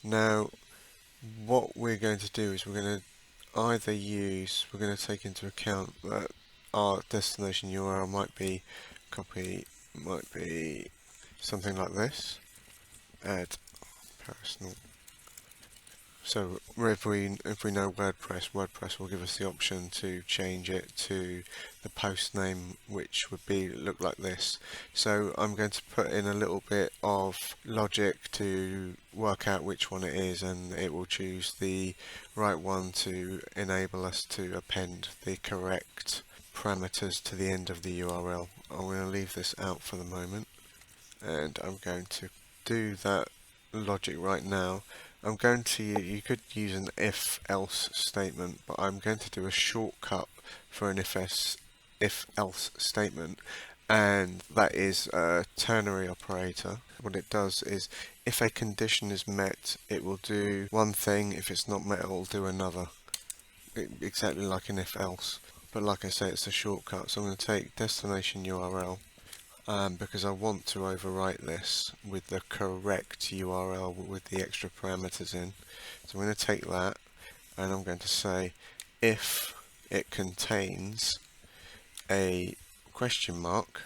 Now what we're going to do is we're going to take into account that our destination URL might be something like this, add personal. So if we know WordPress will give us the option to change it to the post name, which would look like this. So I'm going to put in a little bit of logic to work out which one it is, and it will choose the right one to enable us to append the correct parameters to the end of the URL. I'm going to leave this out for the moment, and I'm going to do that logic right now. You could use an if-else statement, but I'm going to do a shortcut for an if-else statement, and that is a ternary operator. What it does is, if a condition is met, it will do one thing. If it's not met, it will do another. Exactly like an if-else. But like I say, it's a shortcut, so I'm going to take destination URL. Because I want to overwrite this with the correct URL with the extra parameters in. So I'm going to take that, and I'm going to say if it contains a question mark,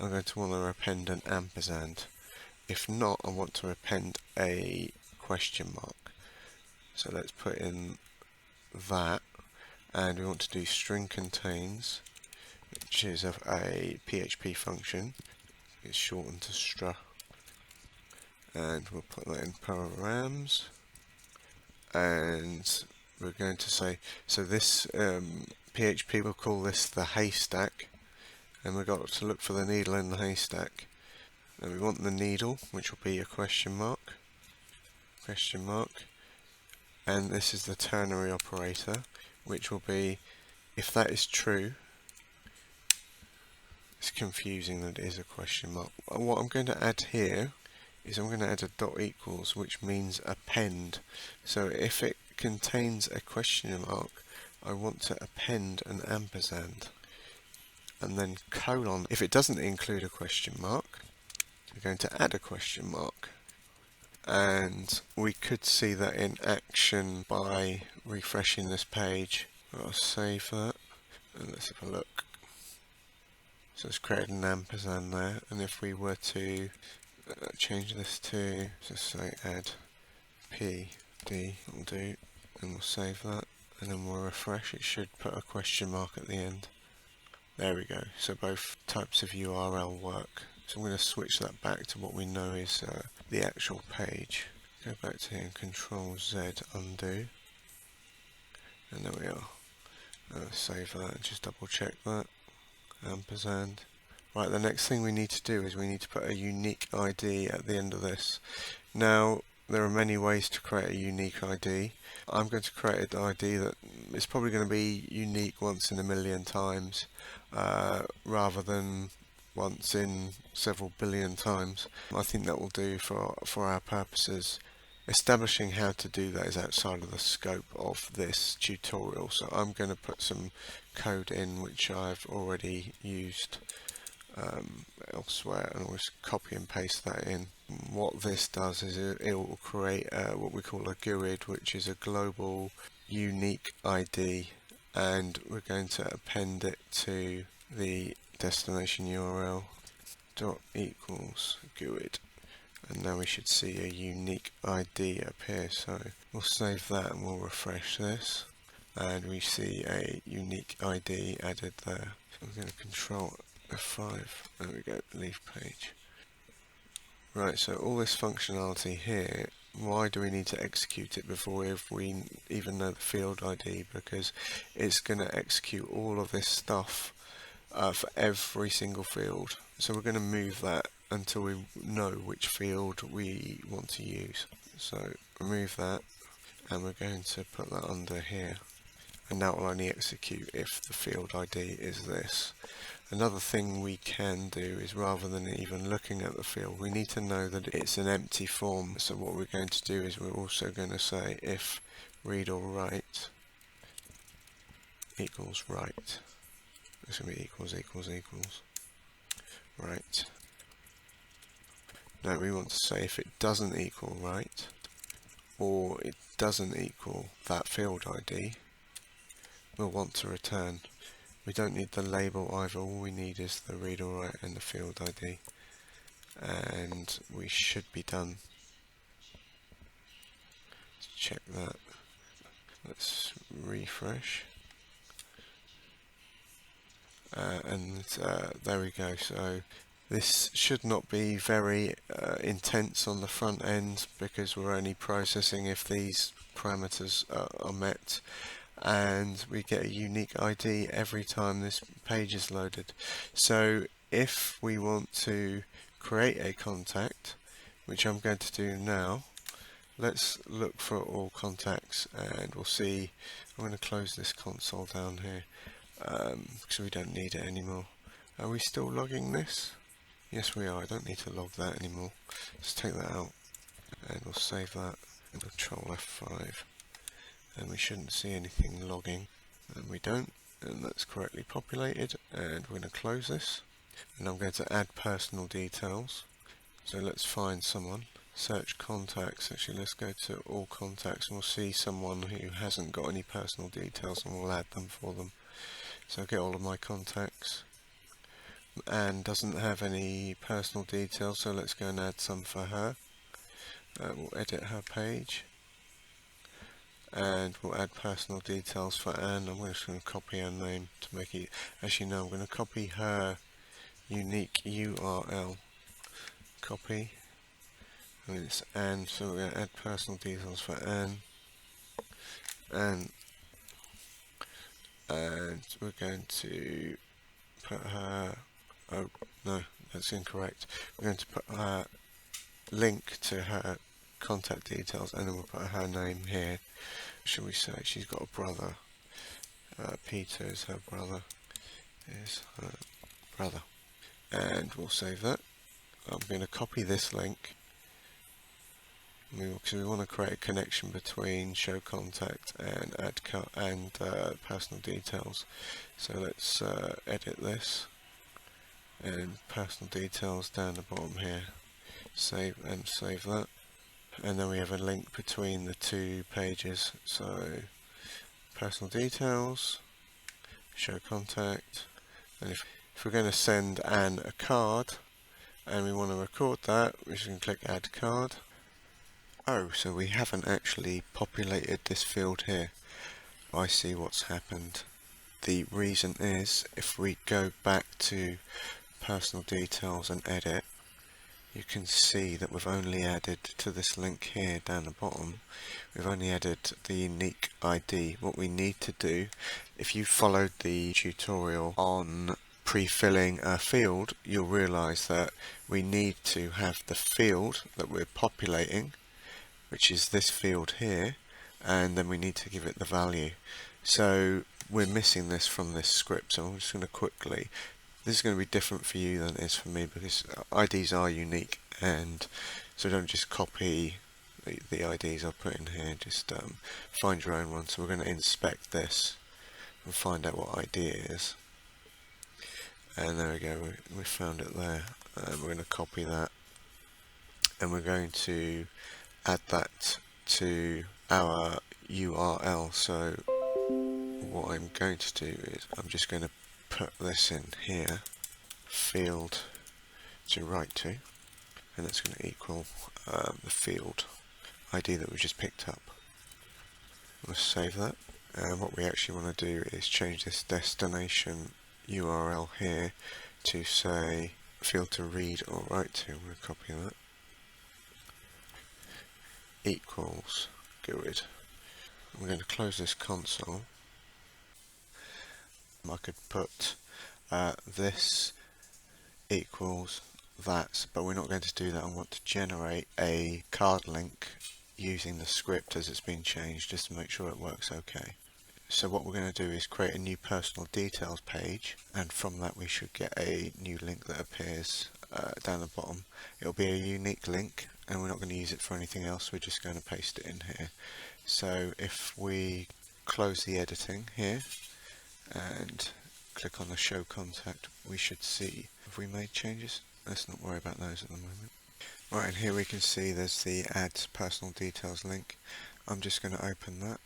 I'm going to want to append an ampersand. If not, I want to append a question mark. So let's put in that, and we want to do string contains, which is a PHP function. It's shortened to str, and we'll put that in params, and we're going to say, so this PHP will call this the haystack, and we've got to look for the needle in the haystack, and we want the needle, which will be a question mark, and this is the ternary operator, which will be, if that is true. It's confusing that it is a question mark. What I'm going to add here is I'm going to add a dot equals, which means append. So if it contains a question mark, I want to append an ampersand, and then colon. If it doesn't include a question mark, we're going to add a question mark, and we could see that in action by refreshing this page. I'll save that, and let's have a look. So it's created an ampersand there, and if we were to change this to, just say add PD, will do, and we'll save that, and then we'll refresh. It should put a question mark at the end. There we go. So both types of URL work. So I'm going to switch that back to what we know is the actual page. Go back to here and Control Z, undo, and there we are. Save that and just double check that. Ampersand. Right, the next thing we need to do is we need to put a unique ID at the end of this. Now, there are many ways to create a unique ID. I'm going to create an ID that is probably going to be unique once in a million times, rather than once in several billion times. I think that will do for our purposes. Establishing how to do that is outside of the scope of this tutorial, so I'm going to put some code in which I've already used elsewhere, and I'll just copy and paste that in. What this does is it will create what we call a GUID, which is a global unique ID, and we're going to append it to the destination URL dot equals GUID. And now we should see a unique ID appear, so we'll save that and we'll refresh this, and we see a unique ID added there. So I'm going to Control F5, there we go, leave page. Right, so all this functionality here, why do we need to execute it before we even know the field ID? Because it's going to execute all of this stuff for every single field. So we're going to move that until we know which field we want to use. So remove that, and we're going to put that under here, and that will only execute if the field ID is this. Another thing we can do is, rather than even looking at the field, we need to know that it's an empty form. So what we're going to do is we're also going to say if read or write equals write. This will be equals right. Now we want to say if it doesn't equal right, or it doesn't equal that field ID, we'll want to return. We don't need the label either, all we need is the read or write and the field ID, and we should be done. Let's check that. Let's refresh. There we go. So this should not be very intense on the front end, because we're only processing if these parameters are met, and we get a unique ID every time this page is loaded. So if we want to create a contact, which I'm going to do now, let's look for all contacts, and we'll see. I'm going to close this console down here because we don't need it anymore. Are we still logging this? Yes, we are. I don't need to log that anymore. Let's take that out, and we'll save that, and Control F5, and we shouldn't see anything logging, and we don't, and that's correctly populated. And we're going to close this, and I'm going to add personal details. So let's find someone. Search contacts. Actually, let's go to all contacts, and we'll see someone who hasn't got any personal details, and we'll add them for them. So I'll get all of my contacts. Anne doesn't have any personal details, so let's go and add some for her. We'll edit her page, and we'll add personal details for Anne. I'm just going to copy her name to make it. Actually, no, I'm going to copy her unique URL. Copy. And it's Anne, so we're going to add personal details for Anne, and we're going to put her, oh no, that's incorrect, we're going to put her link to her contact details, and then we'll put her name here. Shall we say she's got a brother, Peter is her brother, and we'll save that. I'm going to copy this link, because we want to create a connection between show contact and add personal details. So let's edit this, and personal details down the bottom here. Save that, and then we have a link between the two pages. So personal details, show contact, and if we're going to send Anne a card and we want to record that, we can click add card. Oh, so we haven't actually populated this field here. I see what's happened. The reason is, if we go back to personal details and edit, you can see that we've only added to this link here down the bottom, we've only added the unique ID. What we need to do, if you followed the tutorial on pre-filling a field, you'll realize that we need to have the field that we're populating, which is this field here, and then we need to give it the value. So we're missing this from this script, so I'm just going to quickly, this is going to be different for you than it is for me, because IDs are unique, and so don't just copy the IDs I've put in here, just find your own one. So we're going to inspect this and find out what ID it is, and there we go, we found it there, and we're going to copy that, and we're going to add that to our URL. So what I'm going to do is I'm just going to put this in here, field to write to, and that's going to equal the field ID that we just picked up. Let's save that, and what we actually want to do is change this destination URL here to say field to read or write to. I'm going to copy that. Equals GUID. I'm going to close this console. I could put this equals that, but we're not going to do that. I want to generate a card link using the script as it's been changed, just to make sure it works okay. So what we're going to do is create a new personal details page, and from that we should get a new link that appears down the bottom. It'll be a unique link, and we're not going to use it for anything else, we're just going to paste it in here. So if we close the editing here and click on the show contact, we should see, have we made changes? Let's not worry about those at the moment. Right, and here we can see there's the add personal details link. I'm just going to open that,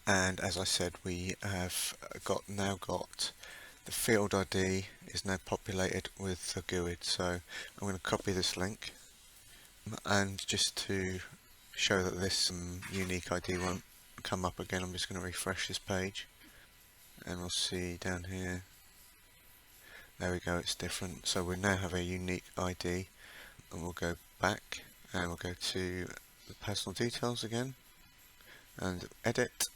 and as I said, we have now got the field ID is now populated with the GUID. So I'm going to copy this link, and just to show that this unique ID won't come up again, I'm just going to refresh this page, and we'll see down here. There we go, it's different. So we now have a unique ID, and we'll go back and we'll go to the personal details again and edit,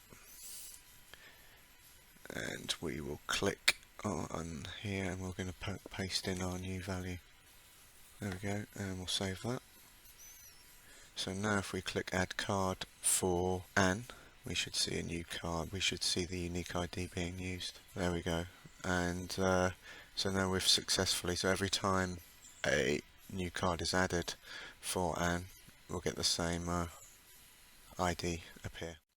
and we will click on here and we're going to paste in our new value. There we go, and we'll save that. So now if we click add card for Anne, we should see a new card. We should see the unique ID being used. There we go. And so now we've successfully, so every time a new card is added for Anne, we'll get the same ID appear.